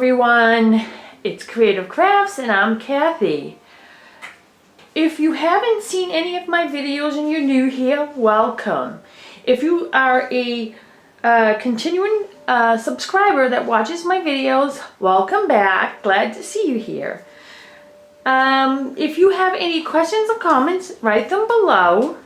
everyone, it's Creative Crafts and I'm Kathy. If you haven't seen any of my videos and you're new here, welcome. If you are a continuing subscriber that watches my videos, welcome back. Glad to see you here. If you have any questions or comments, write them below.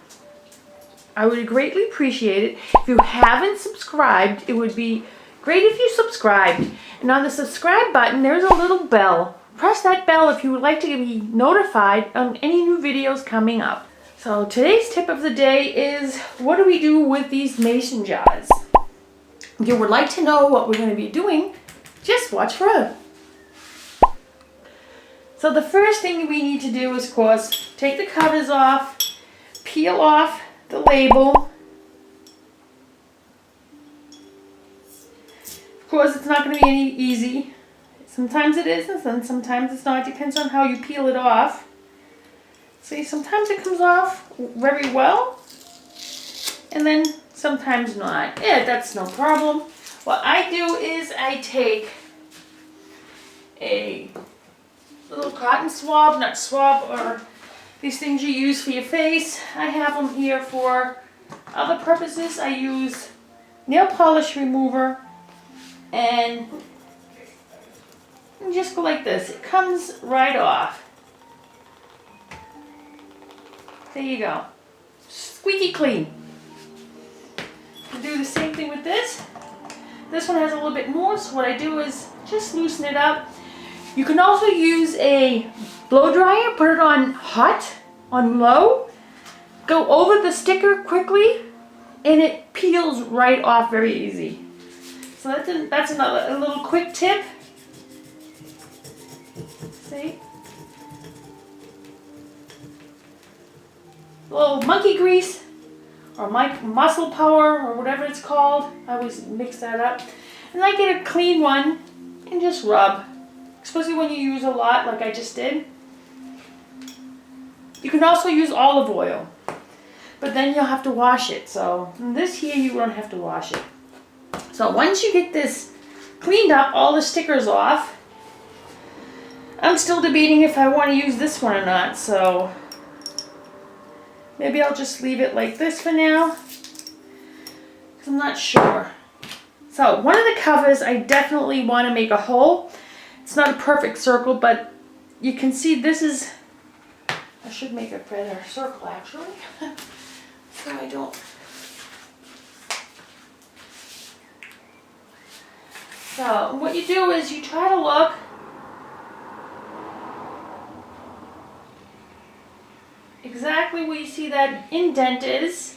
I would greatly appreciate it. If you haven't subscribed, it would be great if you subscribed. And on the subscribe button, there's a little bell. Press that bell if you would like to be notified on any new videos coming up. So today's tip of the day is, what do we do with these mason jars? If you would like to know what we're going to be doing, just watch further. So the first thing we need to do is, of course, take the covers off, peel off the label. Of course, it's not going to be any easy. Sometimes it is, and sometimes it's not. It depends on how you peel it off. See, sometimes it comes off very well, and then sometimes not. Yeah, that's no problem. What I do is I take a little cotton swab, not swab, or these things you use for your face. I have them here for other purposes. I use nail polish remover, and just go like this. It comes right off. There you go. Squeaky clean. I'll do the same thing with this. This one has a little bit more, so what I do is just loosen it up. You can also use a blow dryer, put it on hot, on low, go over the sticker quickly, and it peels right off very easy. So that's a little quick tip. See? A little monkey grease or muscle power or whatever it's called. I always mix that up. And I get a clean one and just rub. Especially when you use a lot like I just did. You can also use olive oil. But then you'll have to wash it. So in this here you won't have to wash it. So once you get this cleaned up, all the stickers off, I'm still debating if I want to use this one or not, so maybe I'll just leave it like this for now, because I'm not sure. So one of the covers, I definitely want to make a hole. It's not a perfect circle, but you can see this is, I should make a better circle actually, so I don't. So what you do is you try to look exactly where you see that indent is.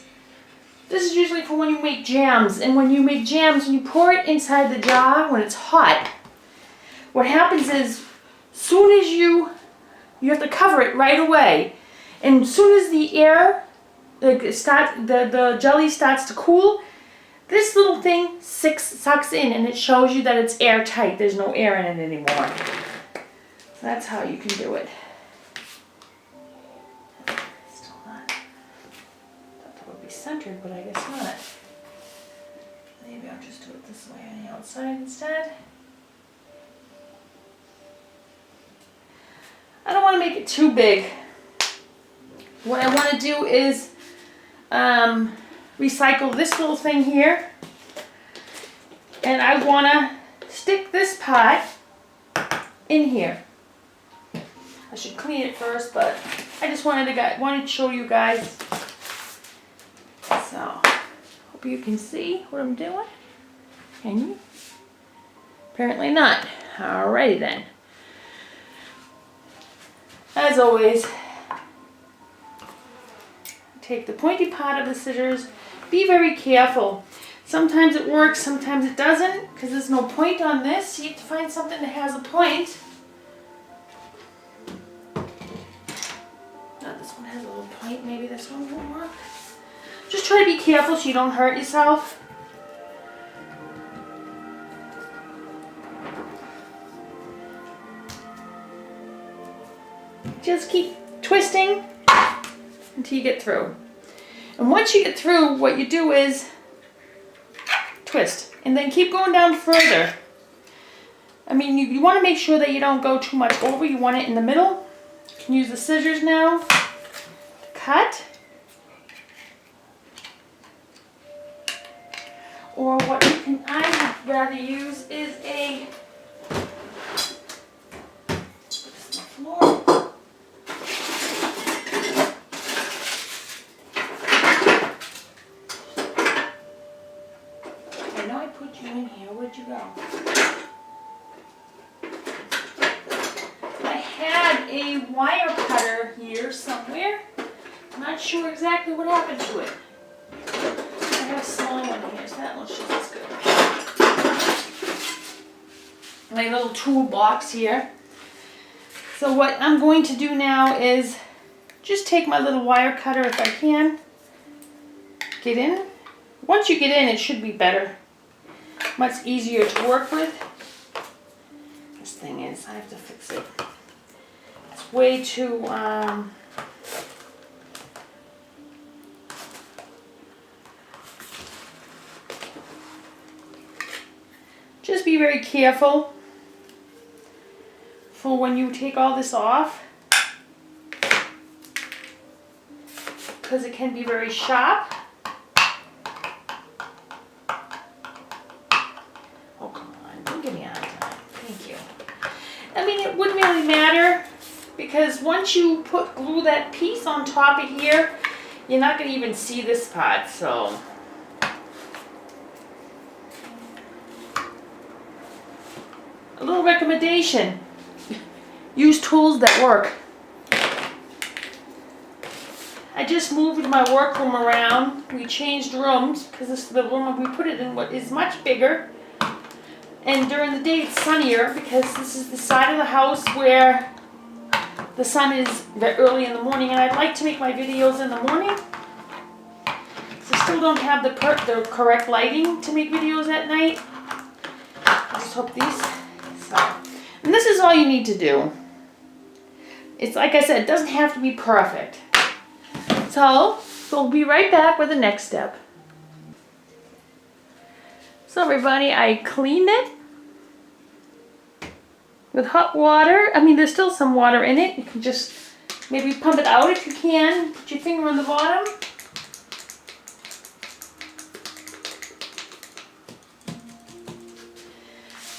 This is usually for when you make jams, and when you make jams, when you pour it inside the jar when it's hot, what happens is soon as you have to cover it right away, and as soon as the air the jelly starts to cool, this little thing sucks in, and it shows you that it's airtight. There's no air in it anymore. So that's how you can do it. Still not. Thought that would be centered, but I guess not. Maybe I'll just do it this way on the outside instead. I don't want to make it too big. What I want to do is recycle this little thing here, and I want to stick this pot in here. I should clean it first, but I just wanted to show you guys. So hope you can see what I'm doing. Can you? Apparently not. Alrighty then. As always, take the pointy part of the scissors. Be very careful. Sometimes it works, sometimes it doesn't, because there's no point on this. You have to find something that has a point. No, this one has a little point. Maybe this one won't work. Just try to be careful so you don't hurt yourself. Just keep twisting until you get through. And once you get through, what you do is twist, and then keep going down further I mean, you want to make sure that you don't go too much over. You want it in the middle. You can use the scissors now to cut. Or what I would rather use is a floor. I know I put you in here. Where'd you go? I had a wire cutter here somewhere. I'm not sure exactly what happened to it. I have a small one here, so that looks just as good. My little toolbox here. So what I'm going to do now is just take my little wire cutter if I can. Get in. Once you get in, it should be better. Much easier to work with. This thing is, I have to fix it. It's way too, just be very careful for when you take all this off, because it can be very sharp. Oh, come on, don't give me a hard time. Thank you. I mean, it wouldn't really matter, because once you glue that piece on top of here, you're not going to even see this part, so. A little recommendation, use tools that work. I just moved my workroom around. We changed rooms because this is the room we put it in what is much bigger. And during the day it's sunnier because this is the side of the house where the sun is very early in the morning, and I'd like to make my videos in the morning. So I still don't have the correct lighting to make videos at night. I just hope these. And this is all you need to do. It's like I said, it doesn't have to be perfect. So we'll be right back with the next step. So everybody, I cleaned it with hot water. I mean, there's still some water in it. You can just maybe pump it out if you can. Put your finger on the bottom.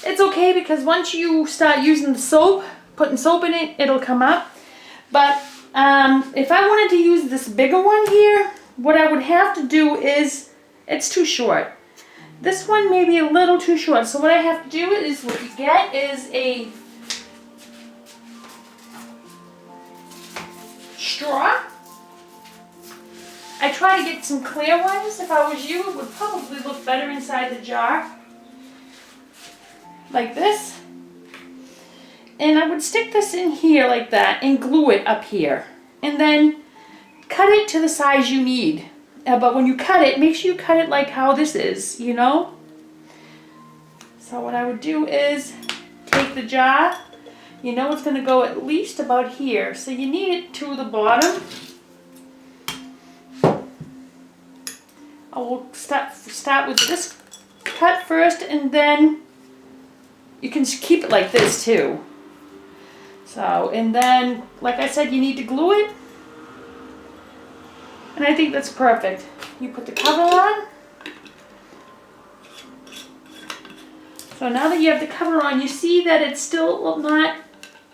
It's okay because once you start using the soap, putting soap in it, it'll come up. But if I wanted to use this bigger one here, what I would have to do is, it's too short. This one may be a little too short. So what I have to do is, what you get is a straw. I try to get some clear ones. If I was you, it would probably look better inside the jar. Like this. And I would stick this in here like that and glue it up here. And then cut it to the size you need. But when you cut it, make sure you cut it like how this is, you know? So what I would do is take the jar. You know it's going to go at least about here. So you need it to the bottom. I will start with this cut first, and then you can keep it like this too. So, and then, like I said, you need to glue it. And I think that's perfect. You put the cover on. So now that you have the cover on, you see that it's still not,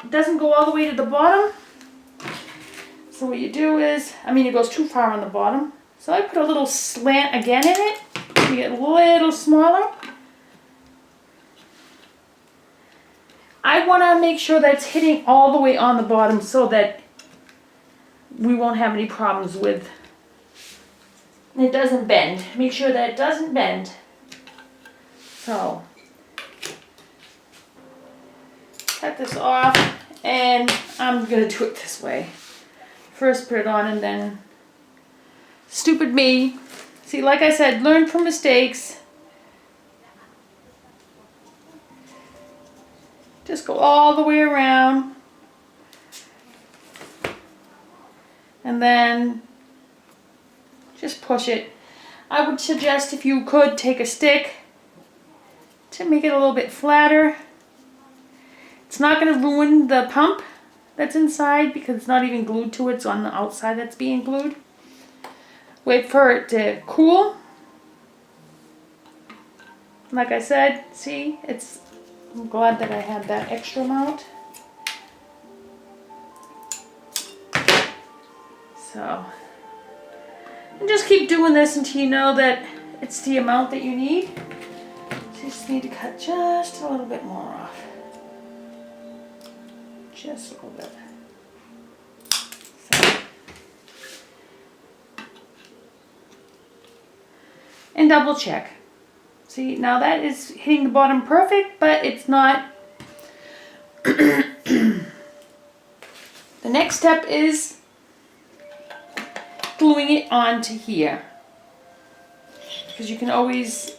it doesn't go all the way to the bottom. So what you do is, I mean, it goes too far on the bottom. So I put a little slant again in it. You get a little smaller. I want to make sure that it's hitting all the way on the bottom so that we won't have any problems with it doesn't bend. Make sure that it doesn't bend. So, cut this off, and I'm going to do it this way. First put it on, and then, stupid me. See, like I said, learn from mistakes. Just go all the way around. And then just push it. I would suggest, if you could, take a stick to make it a little bit flatter. It's not going to ruin the pump that's inside because it's not even glued to it. It's on the outside that's being glued. Wait for it to cool. Like I said, see, I'm glad that I had that extra amount. So, and just keep doing this until you know that it's the amount that you need. So you just need to cut just a little bit more off. Just a little bit. So. And double check. See, now that is hitting the bottom perfect, but it's not. The next step is gluing it onto here. Because you can always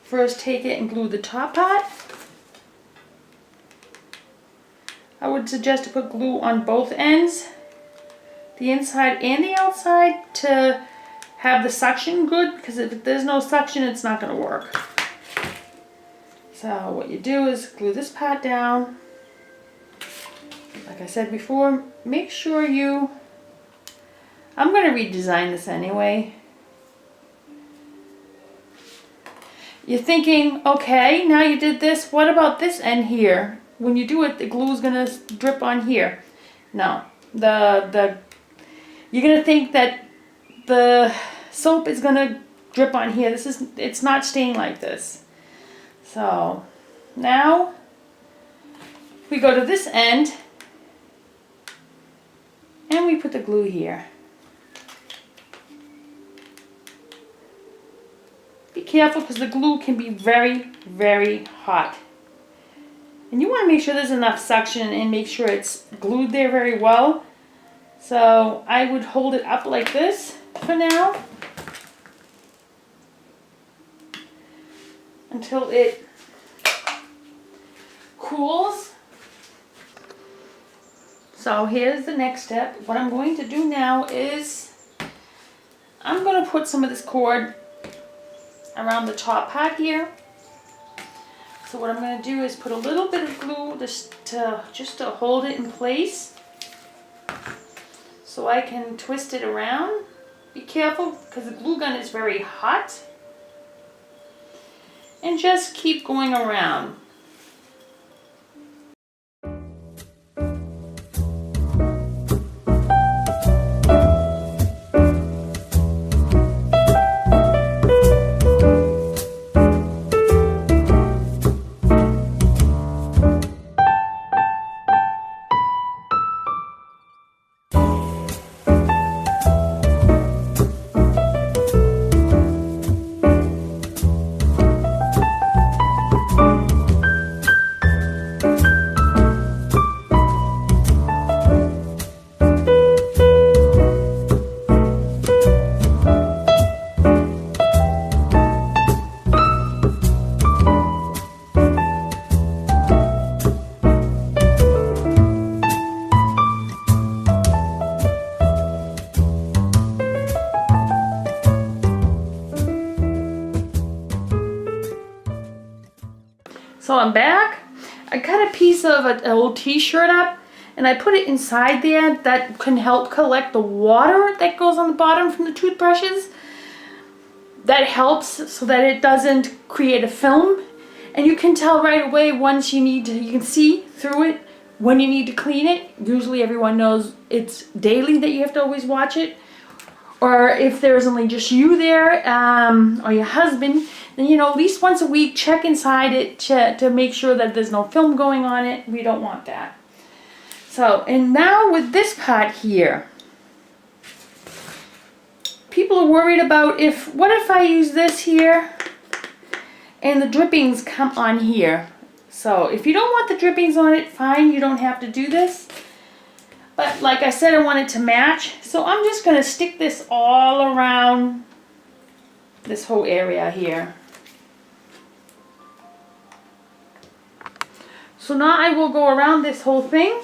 first take it and glue the top part. I would suggest to put glue on both ends, the inside and the outside, to have the suction good, because if there's no suction, it's not going to work. So what you do is glue this part down. Like I said before, make sure I'm going to redesign this anyway. You're thinking, okay, now you did this, what about this end here? When you do it, the glue is going to drip on here. No, you're going to think that the soap is going to drip on here. It's not staying like this. So now we go to this end and we put the glue here. Be careful because the glue can be very, very hot. And you want to make sure there's enough suction and make sure it's glued there very well. So I would hold it up like this for now until it cools. So here's the next step. What I'm going to do now is I'm going to put some of this cord around the top part here. So what I'm going to do is put a little bit of glue just to hold it in place, so I can twist it around. Be careful because the glue gun is very hot, and just keep going around. So I'm back. I cut a piece of an old t-shirt up and I put it inside there. That can help collect the water that goes on the bottom from the toothbrushes. That helps so that it doesn't create a film. And you can tell right away once you can see through it when you need to clean it. Usually everyone knows it's daily that you have to always watch it. Or if there's only just you there, or your husband, then at least once a week check inside it to make sure that there's no film going on it. We don't want that. So, and now with this part here, people are worried about what if I use this here and the drippings come on here. So if you don't want the drippings on it, fine, you don't have to do this. But like I said, I want it to match. So I'm just going to stick this all around this whole area here. So now I will go around this whole thing.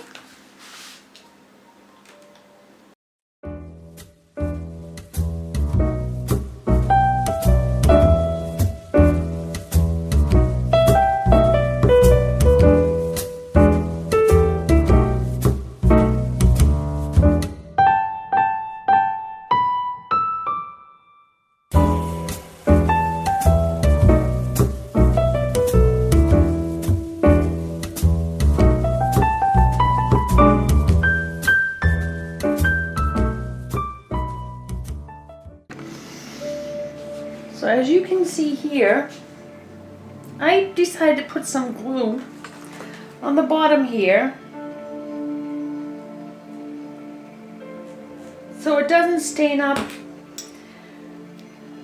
as you can see here, I decided to put some glue on the bottom here so it doesn't stain up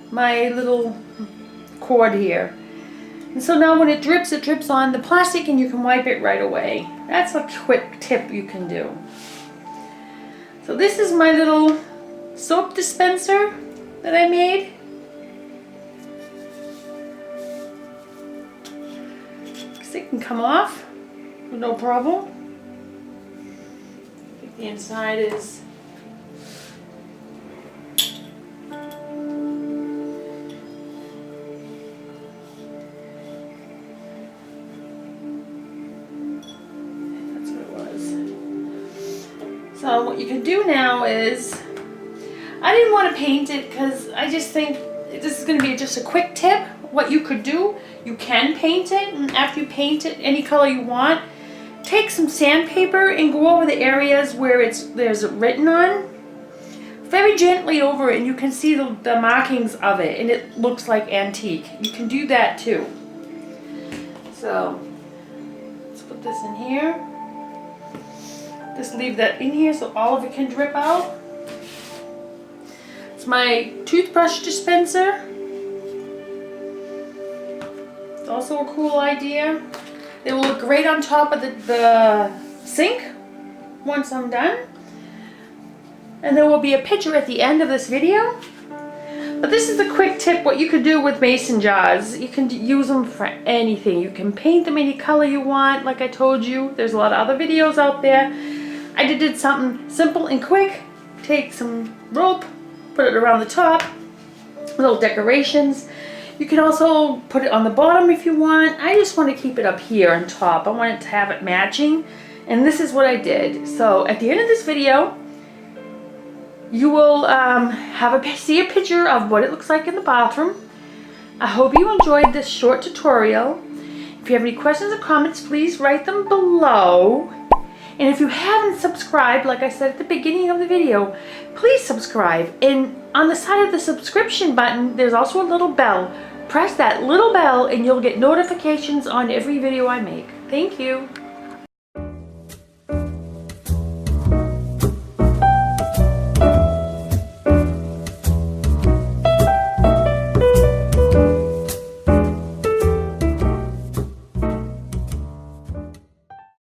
my little cord here. And so now when it drips on the plastic and you can wipe it right away. That's a quick tip you can do. So this is my little soap dispenser that I made. It can come off with no problem. I think the inside is so what you can do now is, I didn't want to paint it because I just think this is going to be just a quick tip. What you could do, you can paint it, and after you paint it any color you want, take some sandpaper and go over the areas where there's written on very gently over it, and you can see the markings of it, and it looks like antique. You can do that too. So let's put this in here. Just leave that in here so all of it can drip out. It's my toothbrush dispenser. It's also a cool idea. They will look great on top of the sink once I'm done. And there will be a picture at the end of this video. But this is a quick tip what you could do with mason jars. You can use them for anything. You can paint them any color you want, like I told you. There's a lot of other videos out there. I did something simple and quick. Take some rope, put it around the top, little decorations. You can also put it on the bottom if you want. I just want to keep it up here on top. I want it to have it matching. And this is what I did. So at the end of this video, you will see a picture of what it looks like in the bathroom. I hope you enjoyed this short tutorial. If you have any questions or comments, please write them below. And if you haven't subscribed, like I said at the beginning of the video, please subscribe. And on the side of the subscription button, there's also a little bell. Press that little bell and you'll get notifications on every video I make. Thank you.